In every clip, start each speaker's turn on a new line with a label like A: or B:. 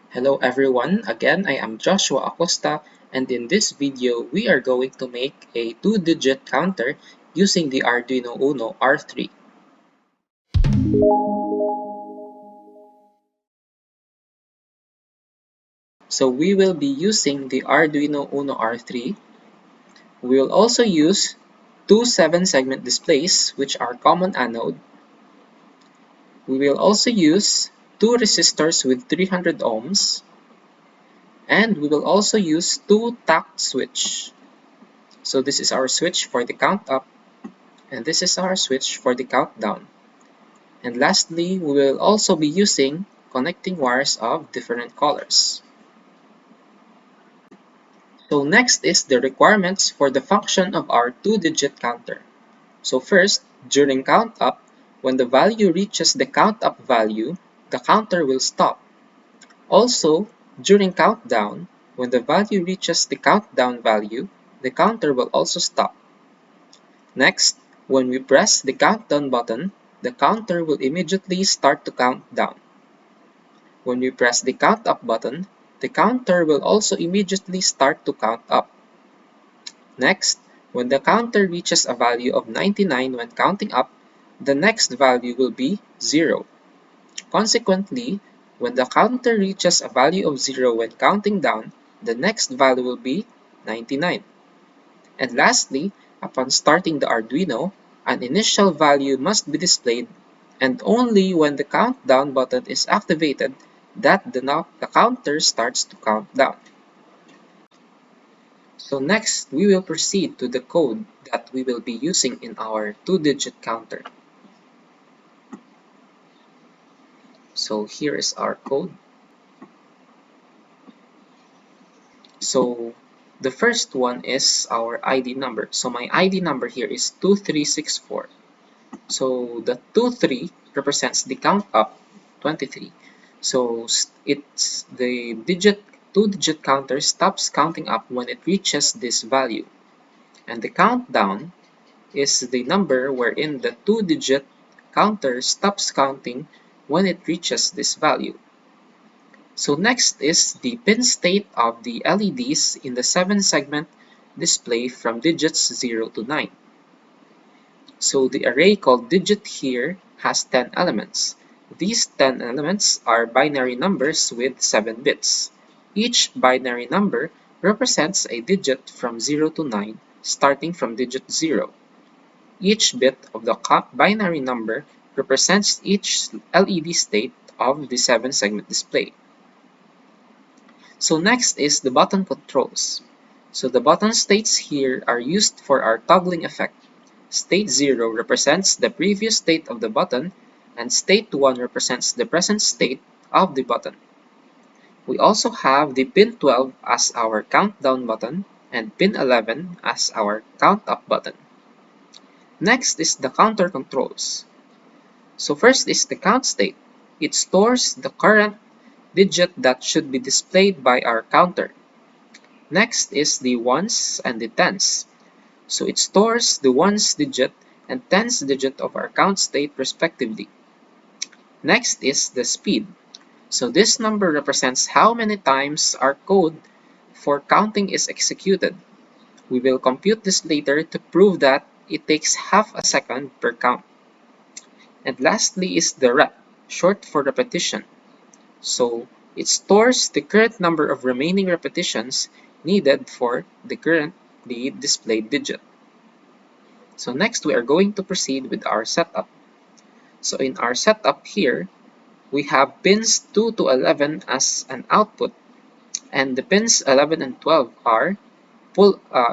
A: Hello everyone, again I am Joshua Acosta, and in this video we are going to make a 2-digit counter using the Arduino Uno R3. So we will be using the Arduino Uno R3. We will also use two 7-segment displays which are common anode. We will also use two resistors with 300 ohms, and we will also use two tact switch. So this is our switch for the count up, and this is our switch for the countdown. And lastly, we will also be using connecting wires of different colors. So next is the requirements for the function of our 2-digit counter. So first, during count up, when the value reaches the count up value, the counter will stop. Also, during countdown, when the value reaches the countdown value, the counter will also stop. Next, when we press the countdown button, the counter will immediately start to count down. When we press the count up button, the counter will also immediately start to count up. Next, when the counter reaches a value of 99 when counting up, the next value will be 0. Consequently, when the counter reaches a value of 0 when counting down, the next value will be 99. And lastly, upon starting the Arduino, an initial value must be displayed, and only when the countdown button is activated that the counter starts to count down. So next, we will proceed to the code that we will be using in our 2-digit counter. So here is our code. So the first one is our ID number. So my ID number here is 2364. So the 23 represents the count up 23. So it's the 2-digit counter stops counting up when it reaches this value. And the countdown is the number wherein the 2-digit counter stops counting when it reaches this value. So next is the pin state of the LEDs in the 7-segment display from digits 0 to 9. So the array called digit here has 10 elements. These 10 elements are binary numbers with 7 bits. Each binary number represents a digit from 0 to 9 starting from digit 0. Each bit of the binary number represents each LED state of the 7-segment display. So next is the button controls. So the button states here are used for our toggling effect. State 0 represents the previous state of the button, and state 1 represents the present state of the button. We also have the pin 12 as our countdown button and pin 11 as our count up button. Next is the counter controls. So first is the count state. It stores the current digit that should be displayed by our counter. Next is the ones and the tens. So it stores the ones digit and tens digit of our count state respectively. Next is the speed. So this number represents how many times our code for counting is executed. We will compute this later to prove that it takes half a second per count. And lastly is the rep, short for repetition. So it stores the current number of remaining repetitions needed for the displayed digit. So next we are going to proceed with our setup. So in our setup here, we have pins 2 to 11 as an output, and the pins 11 and 12 are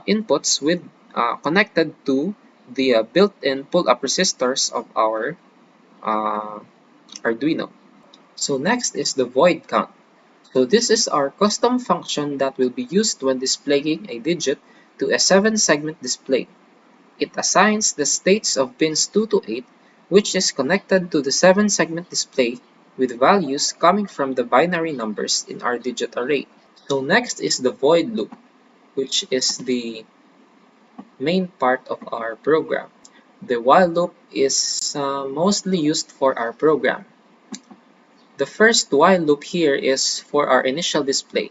A: inputs with connected to the built-in pull-up resistors of our Arduino. So next is the void count. So this is our custom function that will be used when displaying a digit to a 7-segment display. It assigns the states of pins 2 to 8, which is connected to the 7-segment display with values coming from the binary numbers in our digit array. So next is the void loop, which is the main part of our program. The while loop is mostly used for our program. The first while loop here is for our initial display.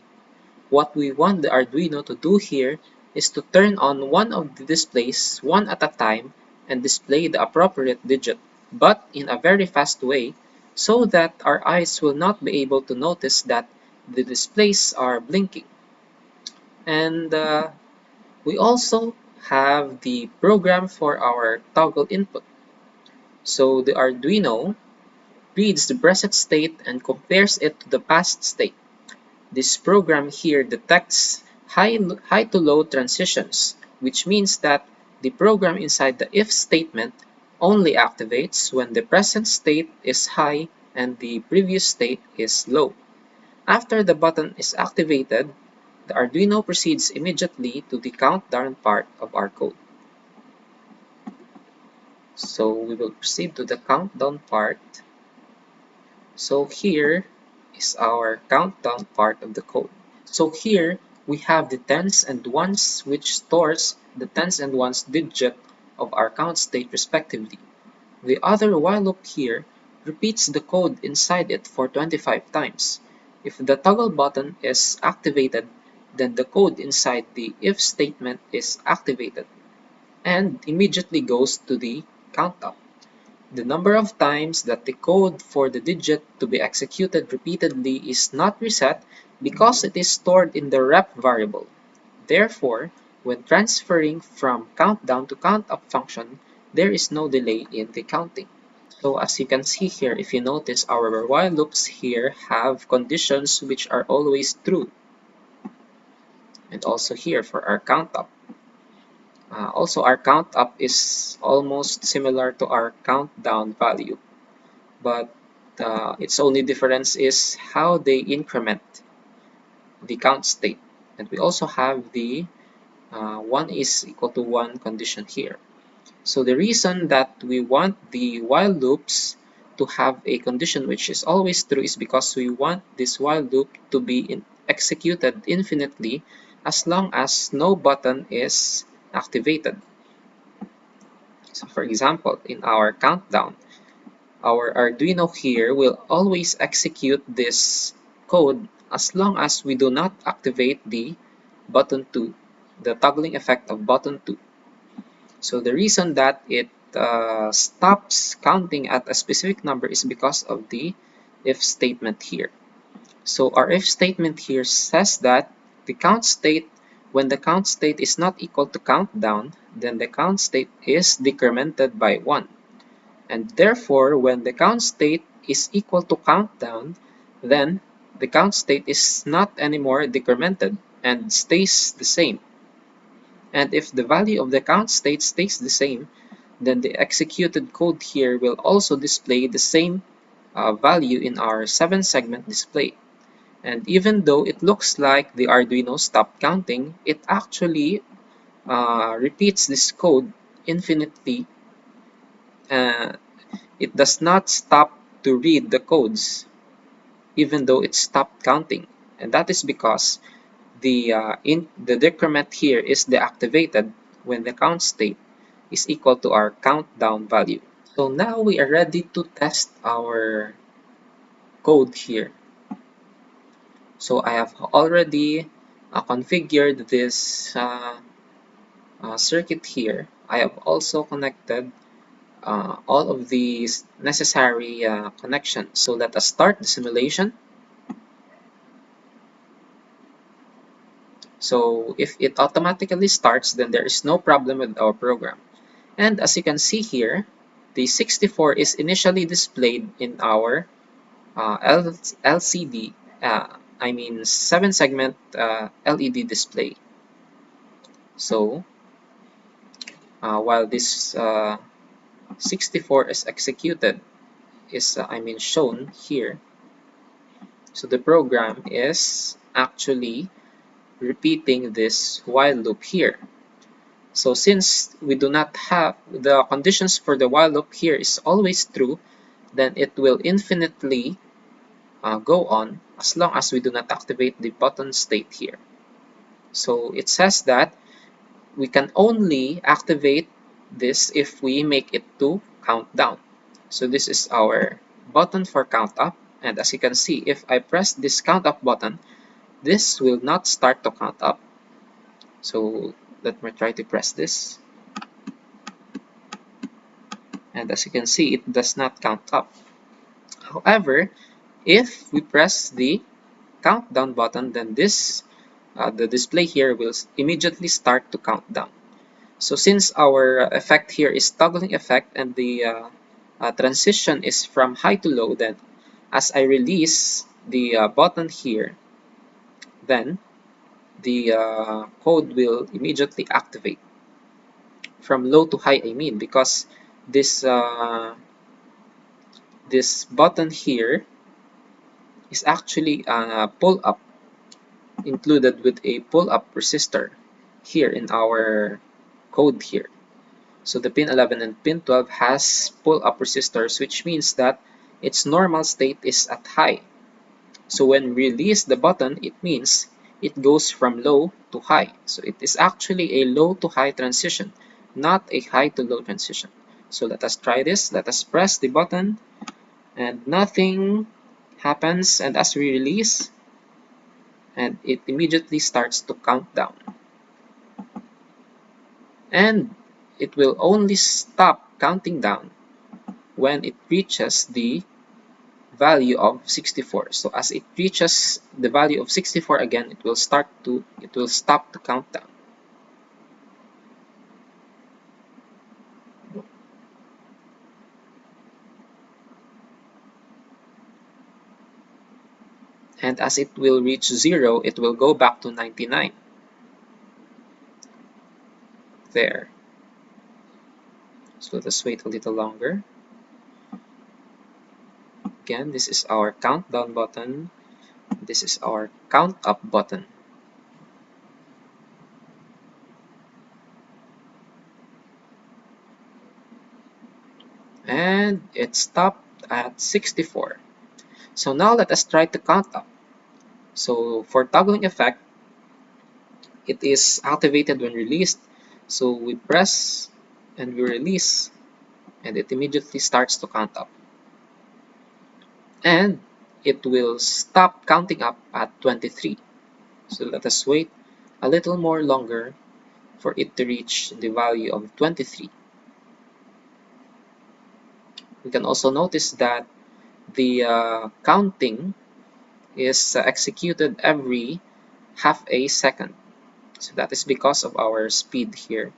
A: What we want the Arduino to do here is to turn on one of the displays one at a time and display the appropriate digit, but in a very fast way, so that our eyes will not be able to notice that the displays are blinking. And we also have the program for our toggle input. So the Arduino reads the present state and compares it to the past state. This program here detects high to low transitions, which means that the program inside the if statement only activates when the present state is high and the previous state is low. After the button is activated, the Arduino proceeds immediately to the countdown part of our code. So we will proceed to the countdown part. So here is our countdown part of the code. So here we have the tens and ones, which stores the tens and ones digit of our count state respectively. The other while loop here repeats the code inside it for 25 times. If the toggle button is activated, then the code inside the if statement is activated and immediately goes to the countup. The number of times that the code for the digit to be executed repeatedly is not reset because it is stored in the rep variable. Therefore, when transferring from countdown to countup function, there is no delay in the counting. So as you can see here, if you notice, our while loops here have conditions which are always true. And also here for our countup. Also, our countup is almost similar to our countdown value, but its only difference is how they increment the count state. And we also have the 1 is equal to 1 condition here. So the reason that we want the while loops to have a condition which is always true is because we want this while loop to be executed infinitely as long as no button is activated. So for example, in our countdown, our Arduino here will always execute this code as long as we do not activate the button 2, the toggling effect of button 2. So the reason that it stops counting at a specific number is because of the if statement here. So our if statement here says that the count state, when the count state is not equal to countdown, then the count state is decremented by 1. And therefore, when the count state is equal to countdown, then the count state is not anymore decremented and stays the same. And if the value of the count state stays the same, then the executed code here will also display the same value in our 7-segment display. And even though it looks like the Arduino stopped counting, it actually repeats this code infinitely. It does not stop to read the codes even though it stopped counting, and that is because the decrement here is deactivated when the count state is equal to our countdown value. So now we are ready to test our code here. So I have already configured this circuit here. I have also connected all of these necessary connections. So let us start the simulation. So if it automatically starts, then there is no problem with our program. And as you can see here, the 64 is initially displayed in our LCD, I mean 7-segment LED display. So while this 64 is executed, is shown here, so the program is actually repeating this while loop here. So since we do not have the conditions for the while loop here is always true, then it will infinitely go on as long as we do not activate the button state here. So it says that we can only activate this if we make it to countdown. So this is our button for count up, And as you can see, if I press this count up button, this will not start to count up. So let me try to press this. And as you can see, it does not count up. However, if we press the countdown button, then the display here will immediately start to count down. So since our effect here is toggling effect and the transition is from high to low, then as I release the button here, then the code will immediately activate. From low to high, I mean, because this this button here is actually a pull up, included with a pull up resistor here in our code here. So the pin 11 and pin 12 has pull up resistors, which means that its normal state is at high. So when we release the button, it means it goes from low to high. So it is actually a low to high transition, not a high to low transition. So let us try this. Let us press the button and nothing happens. And as we release, and it immediately starts to count down. And it will only stop counting down when it reaches the value of 64. So as it reaches the value of 64 again, it will stop the countdown. And as it will reach 0, it will go back to 99. There. So let us wait a little longer. Again, this is our countdown button. This is our count up button. And it stopped at 64. So now let us try to count up. So for toggling effect, it is activated when released. So we press and we release, and it immediately starts to count up. And it will stop counting up at 23. So let us wait a little more longer for it to reach the value of 23. We can also notice that the counting is executed every half a second. So that is because of our speed here,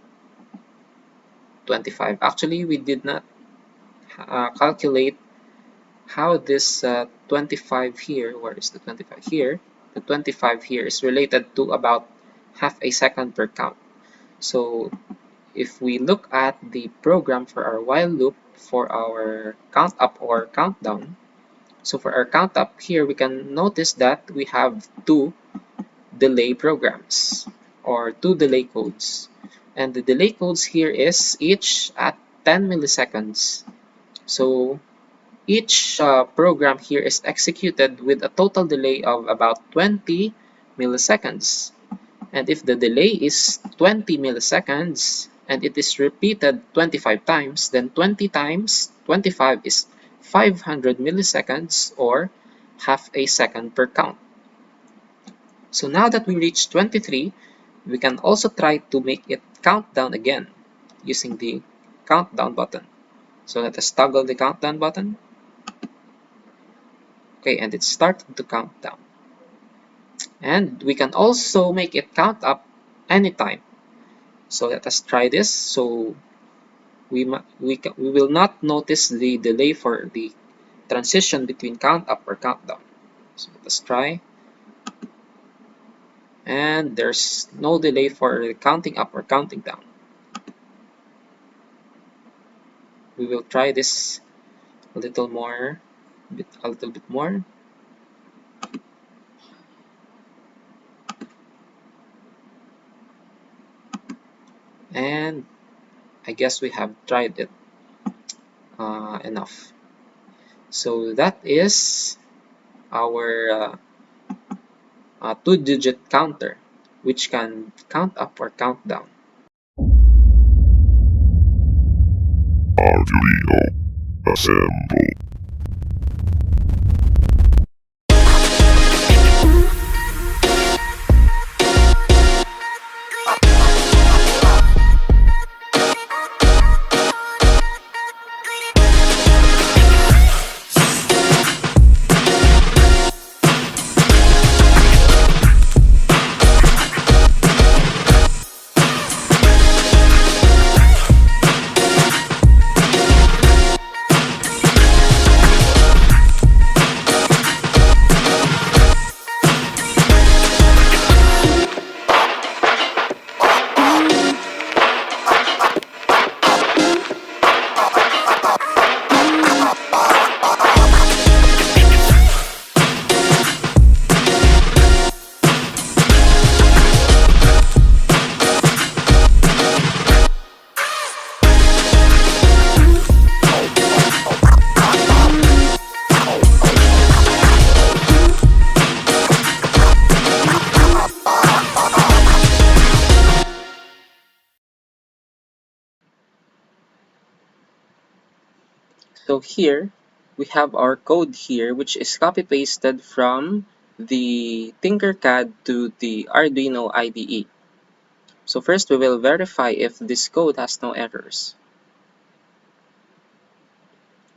A: 25. Actually, we did not calculate how this 25 here, where is the 25 here? The 25 here is related to about half a second per count. So if we look at the program for our while loop for our count up or countdown, so for our count up here, we can notice that we have two delay programs or two delay codes. And the delay codes here is each at 10 milliseconds. So each program here is executed with a total delay of about 20 milliseconds. And if the delay is 20 milliseconds and it is repeated 25 times, then 20 times 25 is 500 milliseconds or half a second per count. So now that we reach 23, we can also try to make it count down again using the countdown button. So let us toggle the countdown button. Okay, and it started to count down. And we can also make it count up anytime. So let us try this. So we will not notice the delay for the transition between count up or countdown. So let us try. And there's no delay for counting up or counting down. We will try this a little more, a little bit more. And I guess we have tried it enough. So that is our two-digit counter, which can count up or count down.
B: Arduino assemble.
A: So here we have our code here, which is copy pasted from the Tinkercad to the Arduino IDE. So first we will verify if this code has no errors.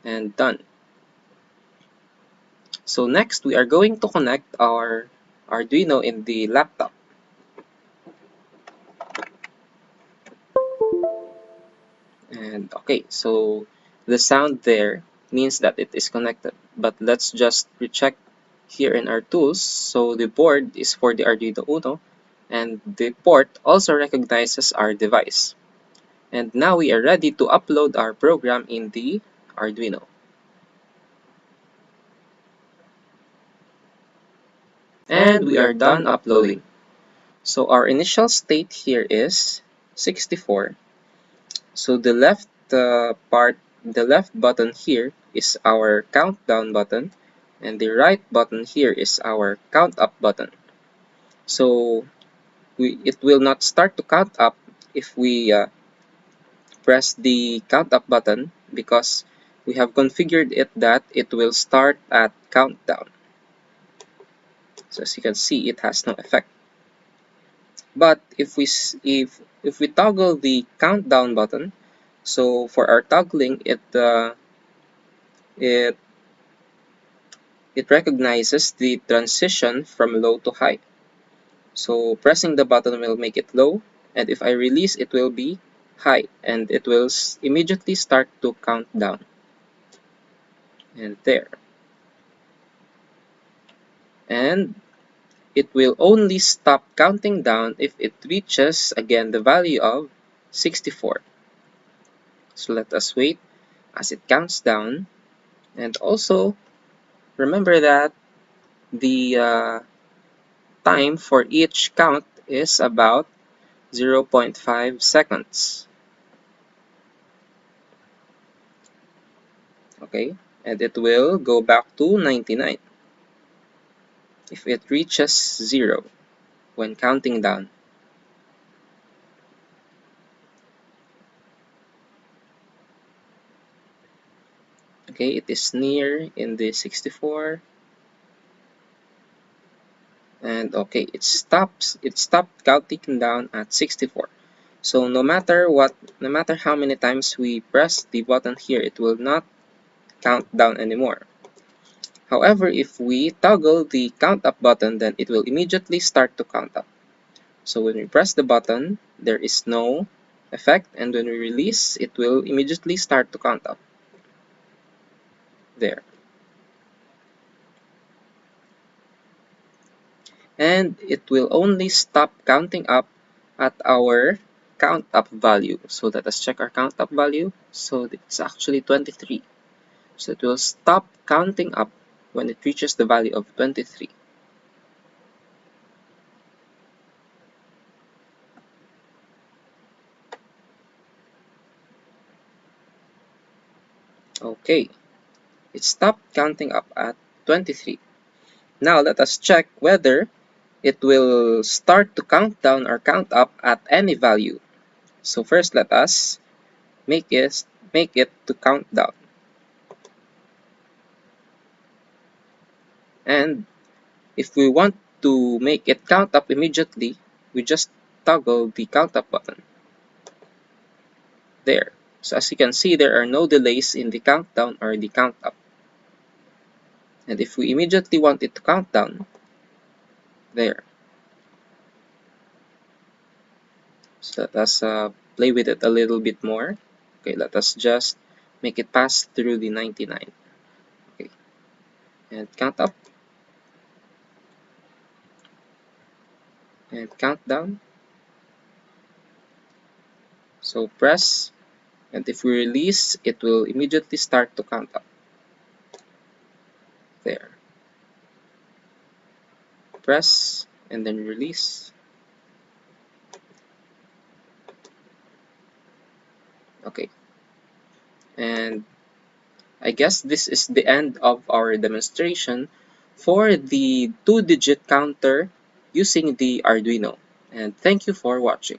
A: And done. So next we are going to connect our Arduino in the laptop. And okay, so the sound there means that it is connected. But let's just recheck here in our tools. So the board is for the Arduino Uno, and the port also recognizes our device. And now we are ready to upload our program in the Arduino. And we are done uploading. So our initial state here is 64. So the left button here is our countdown button, and the right button here is our count up button. So it will not start to count up if we press the count up button, because we have configured it that it will start at countdown. So as you can see, it has no effect. But if we toggle the countdown button, so for our toggling, it recognizes the transition from low to high. So pressing the button will make it low, and if I release, it will be high, and it will immediately start to count down. And there. And it will only stop counting down if it reaches again the value of 64. So let us wait as it counts down. And also remember that the time for each count is about 0.5 seconds. Okay, and it will go back to 99 if it reaches 0 when counting down. Okay, it is near in the 64, and okay, it stopped counting down at 64. So no matter how many times we press the button here, it will not count down anymore. However, if we toggle the count up button, then it will immediately start to count up. So when we press the button, there is no effect, and when we release, it will immediately start to count up. There. And it will only stop counting up at our count up value. So let us check our count up value. So it's actually 23. So it will stop counting up when it reaches the value of 23. Okay, it stopped counting up at 23. Now let us check whether it will start to count down or count up at any value. So first let us make it to count down. And if we want to make it count up immediately, we just toggle the count up button. There. So as you can see, there are no delays in the countdown or the count up. And if we immediately want it to count down, there. So let us play with it a little bit more. Okay, let us just make it pass through the 99. Okay, and count up and count down. So press, and if we release, it will immediately start to count up. There. Press and then release. Okay. And I guess this is the end of our demonstration for the 2-digit counter using the Arduino. And thank you for watching.